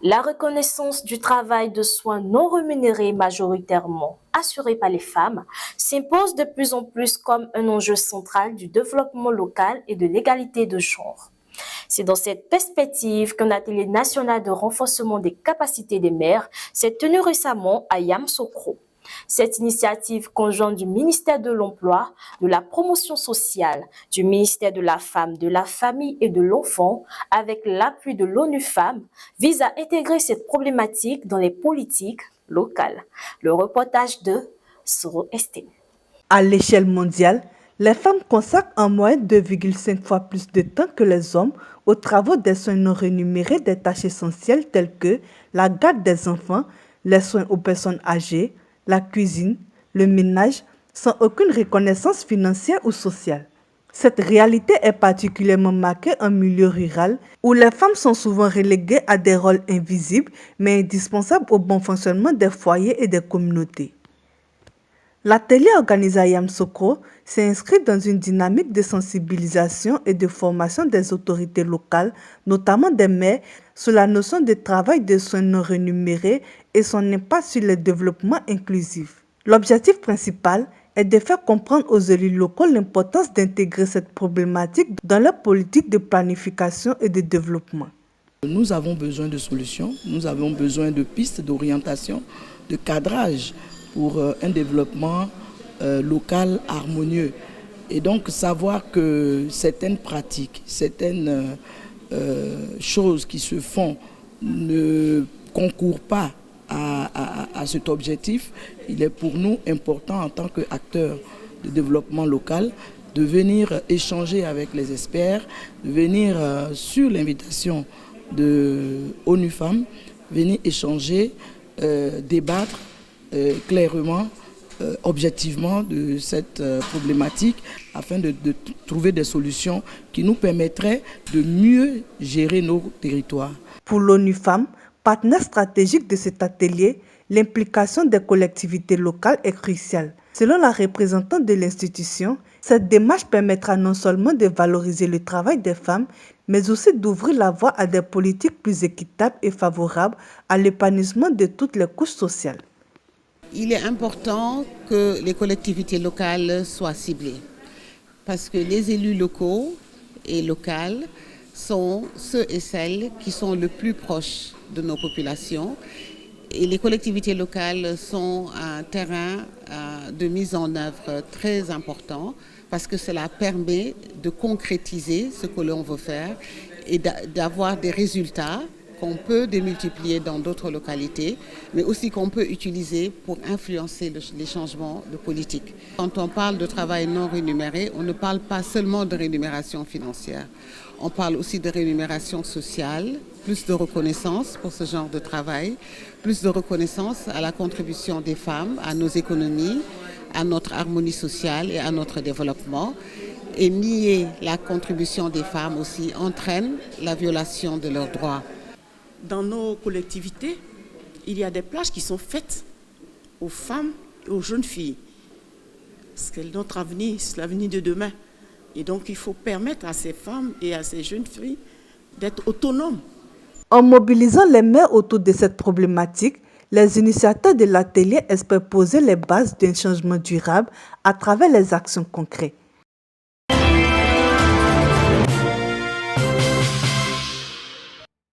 La reconnaissance du travail de soins non rémunérés majoritairement assuré par les femmes s'impose de plus en plus comme un enjeu central du développement local et de l'égalité de genre. C'est dans cette perspective qu'un atelier national de renforcement des capacités des mères s'est tenu récemment à Yamoussoukro. Cette initiative conjointe du ministère de l'Emploi, de la Promotion sociale, du ministère de la Femme, de la Famille et de l'Enfant, avec l'appui de l'ONU Femmes, vise à intégrer cette problématique dans les politiques locales. Le reportage de Soro Estine. À l'échelle mondiale, les femmes consacrent en moyenne 2,5 fois plus de temps que les hommes aux travaux des soins non rémunérés des tâches essentielles telles que la garde des enfants, les soins aux personnes âgées, la cuisine, le ménage, sans aucune reconnaissance financière ou sociale. Cette réalité est particulièrement marquée en milieu rural où les femmes sont souvent reléguées à des rôles invisibles mais indispensables au bon fonctionnement des foyers et des communautés. L'atelier organisé à Yamoussoukro s'est inscrit dans une dynamique de sensibilisation et de formation des autorités locales, notamment des maires, sur la notion de travail de soins non rémunérés et son impact sur le développement inclusif. L'objectif principal est de faire comprendre aux élus locaux l'importance d'intégrer cette problématique dans leur politique de planification et de développement. Nous avons besoin de solutions, nous avons besoin de pistes d'orientation, de cadrage pour un développement local harmonieux. Et donc savoir que certaines pratiques, certaines choses qui se font ne concourent pas à cet objectif, il est pour nous important en tant qu'acteurs de développement local de venir échanger avec les experts, de venir sur l'invitation de ONU Femmes, venir échanger, débattre clairement, objectivement de cette problématique afin de trouver des solutions qui nous permettraient de mieux gérer nos territoires. Pour l'ONU Femmes, partenaire stratégique de cet atelier, l'implication des collectivités locales est cruciale. Selon la représentante de l'institution, cette démarche permettra non seulement de valoriser le travail des femmes, mais aussi d'ouvrir la voie à des politiques plus équitables et favorables à l'épanouissement de toutes les couches sociales. Il est important que les collectivités locales soient ciblées parce que les élus locaux et locales sont ceux et celles qui sont le plus proches de nos populations. Et les collectivités locales sont un terrain de mise en œuvre très important parce que cela permet de concrétiser ce que l'on veut faire et d'avoir des résultats qu'on peut démultiplier dans d'autres localités, mais aussi qu'on peut utiliser pour influencer les changements de politique. Quand on parle de travail non rémunéré, on ne parle pas seulement de rémunération financière. On parle aussi de rémunération sociale, plus de reconnaissance pour ce genre de travail, plus de reconnaissance à la contribution des femmes, à nos économies, à notre harmonie sociale et à notre développement. Et nier la contribution des femmes aussi entraîne la violation de leurs droits. Dans nos collectivités, il y a des plages qui sont faites aux femmes et aux jeunes filles. Parce que notre avenir, c'est l'avenir de demain. Et donc, il faut permettre à ces femmes et à ces jeunes filles d'être autonomes. En mobilisant les mères autour de cette problématique, les initiateurs de l'atelier espèrent poser les bases d'un changement durable à travers les actions concrètes.